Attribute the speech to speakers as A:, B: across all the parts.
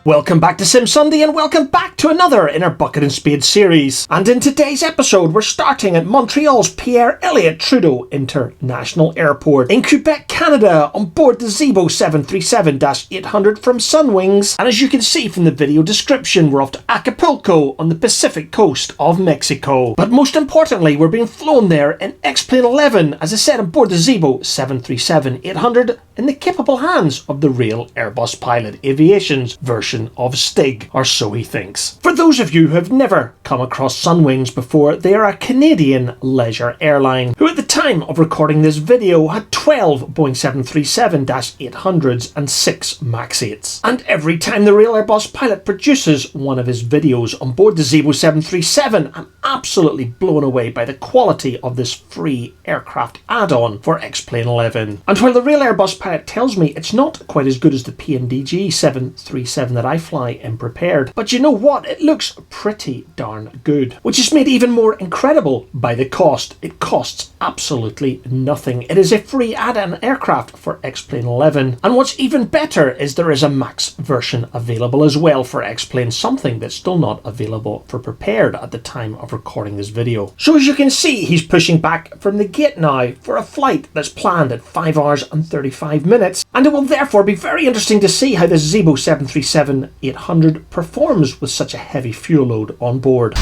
A: Welcome back to Sim Sunday and welcome back to another in our Bucket Spade series. And in today's episode we're starting at Montreal's Pierre Elliott Trudeau International Airport in Quebec, Canada, on board the Zibo 737-800 from Sunwings. And as you can see from the video description, we're off to Acapulco on the Pacific coast of Mexico. But most importantly, we're being flown there in XPlane11, as I said, on board the Zibo 737-800 in the capable hands of the real Airbus pilot, aviation's version of Stig, or so he thinks. For those of you who have never come across Sunwings before, they are a Canadian leisure airline who at the time of recording this video had 12 Boeing 737-800s and 6 MAX 8s. And every time the real Airbus pilot produces one of his videos on board the Zibo 737, I'm absolutely blown away by the quality of this free aircraft add-on for XPlane11. And while the real Airbus pilot tells me it's not quite as good as the PNDG 737 that I fly in prepared, but you know what? It looks pretty darn good. Which is made even more incredible by the cost. It costs absolutely nothing. It is a free add-on aircraft for XPlane11. And what's even better is there is a MAX version available as well for XPlane, something that's still not available for prepared at the time of recording this video. So as you can see, he's pushing back from the gate now for a flight that's planned at 5 hours and 35 minutes. And it will therefore be very interesting to see how this Zibo 737-800 performs with such a heavy fuel load on board.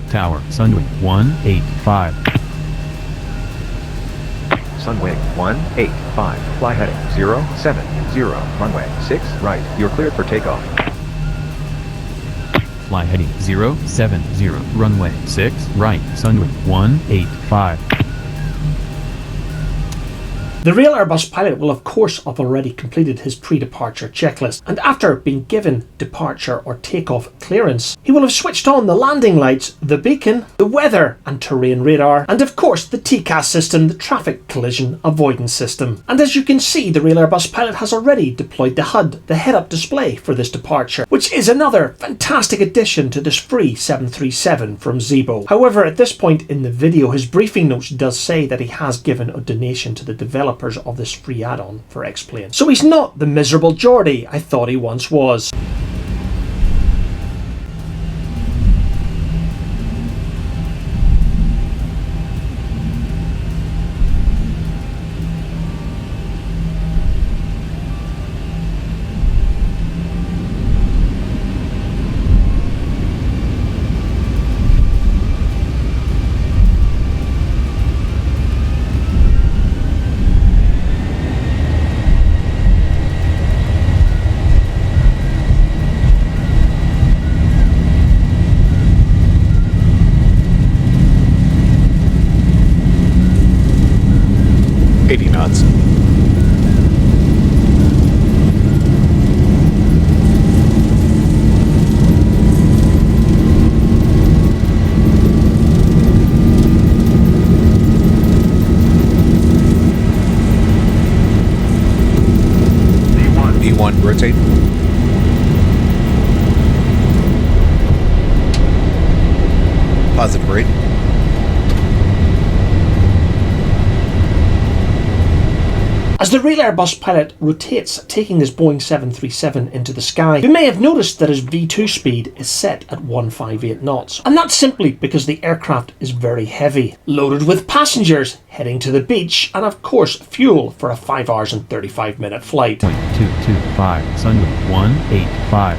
B: Tower, Sunwing 185.
C: Sunwing 185, fly heading 070, runway 6 right, you're cleared for takeoff.
B: Fly heading 070, runway 6 right, Sunwing 185.
A: The real Airbus pilot will of course have already completed his pre-departure checklist, and after being given departure or takeoff clearance, he will have switched on the landing lights, the beacon, the weather and terrain radar, and of course the TCAS system, the traffic collision avoidance system. And as you can see, the real Airbus pilot has already deployed the HUD, the head-up display for this departure, which is another fantastic addition to this free 737 from Zibo. However, at this point in the video, his briefing notes does say that he has given a donation to the developers of this free add-on for XPlane. So he's not the miserable Geordie I thought he once was.
D: Knots. V1 rotate. Positive rate.
A: As the real Airbus pilot rotates, taking this Boeing 737 into the sky, you may have noticed that his V2 speed is set at 158 knots. And that's simply because the aircraft is very heavy, loaded with passengers heading to the beach, and of course fuel for a 5 hours and 35 minute flight.
B: 225, Sunwing 185.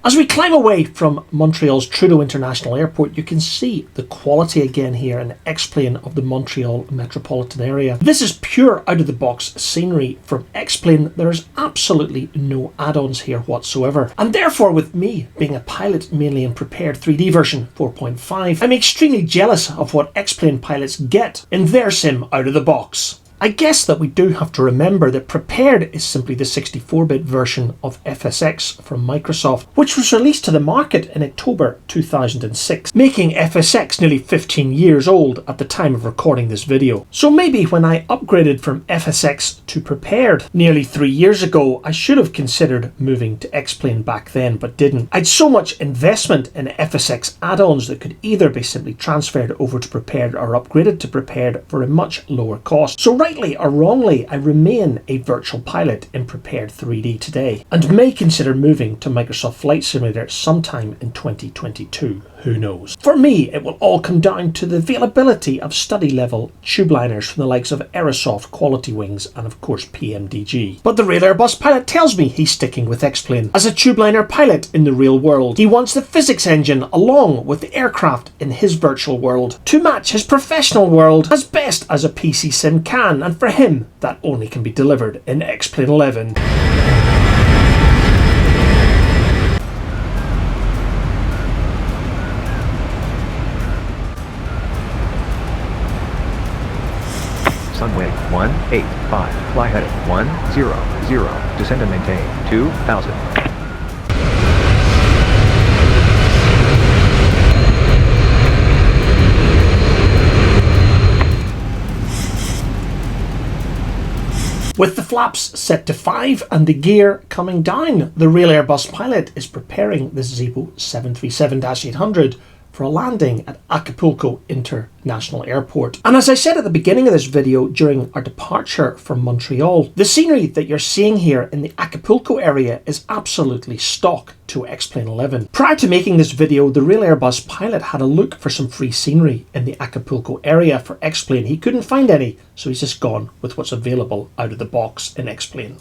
A: As we climb away from Montreal's Trudeau International Airport, you can see the quality again here in the X-Plane of the Montreal metropolitan area. This is pure out-of-the-box scenery from X-Plane. There is absolutely no add-ons here whatsoever. And therefore, with me being a pilot mainly in prepared 3D version 4.5, I'm extremely jealous of what X-Plane pilots get in their sim out of the box. I guess that we do have to remember that Prepared is simply the 64-bit version of FSX from Microsoft, which was released to the market in October 2006, making FSX nearly 15 years old at the time of recording this video. So maybe when I upgraded from FSX to Prepared nearly 3 years ago, I should have considered moving to X-Plane back then, but didn't. I'd so much investment in FSX add-ons that could either be simply transferred over to Prepared or upgraded to Prepared for a much lower cost. So rightly or wrongly, I remain a virtual pilot in Prepared 3D today, and may consider moving to Microsoft Flight Simulator sometime in 2022. Who knows? For me, it will all come down to the availability of study-level tube liners from the likes of Aerosoft, Quality Wings, and of course PMDG. But the Real Airbus pilot tells me he's sticking with X-Plane. As a tube liner pilot in the real world, he wants the physics engine along with the aircraft in his virtual world to match his professional world as best as a PC sim can, and for him, that only can be delivered in XPlane11.
C: Sunwing 185, fly heading 100, descend and maintain 2000.
A: With the flaps set to 5 and the gear coming down, the Real Airbus pilot is preparing the Zibo 737-800 for a landing at Acapulco International Airport. And as I said at the beginning of this video, during our departure from Montreal, the scenery that you're seeing here in the Acapulco area is absolutely stock to XPlane11. Prior to making this video, the Real Airbus pilot had a look for some free scenery in the Acapulco area for X-Plane. He couldn't find any, so he's just gone with what's available out of the box in X-Plane.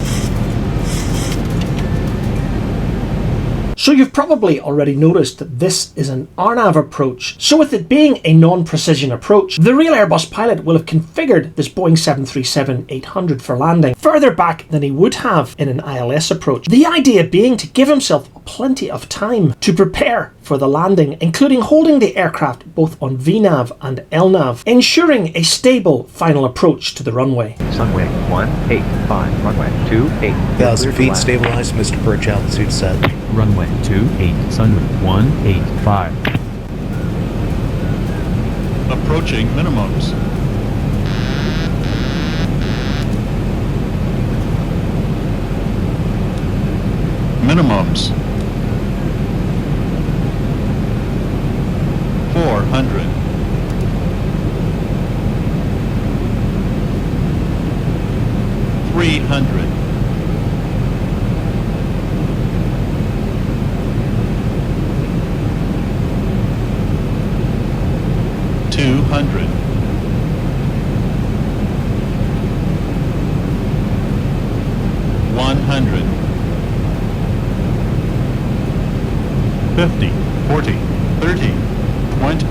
A: So you've probably already noticed that this is an RNAV approach. So with it being a non-precision approach, the Real Airbus pilot will have configured this Boeing 737-800 for landing further back than he would have in an ILS approach. The idea being to give himself plenty of time to prepare for the landing, including holding the aircraft both on VNAV and LNAV, ensuring a stable final approach to the runway.
C: Sunwing 185, runway 28.
D: 1,000 feet, stabilized, Mr. Perch, altitude set.
B: Runway 28, Sunwing 185.
E: Approaching minimums. Minimums. 400. 300. 200. 100. 50, 40, 30, 20,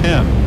E: 10.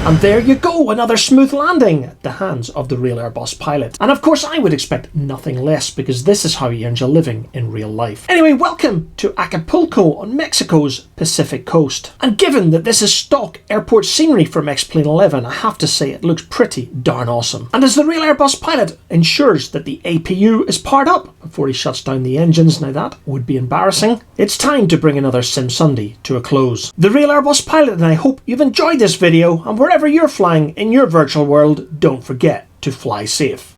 A: And there you go, So another smooth landing at the hands of the real Airbus pilot. And of course I would expect nothing less, because this is how he earns a living in real life. Anyway, welcome to Acapulco on Mexico's Pacific coast. And given that this is stock airport scenery from XPlane11, I have to say it looks pretty darn awesome. And as the real Airbus pilot ensures that the APU is powered up before he shuts down the engines, now that would be embarrassing, it's time to bring another Sim Sunday to a close. The real Airbus pilot, and I hope you've enjoyed this video, and wherever you're flying in your virtual world, don't forget to fly safe.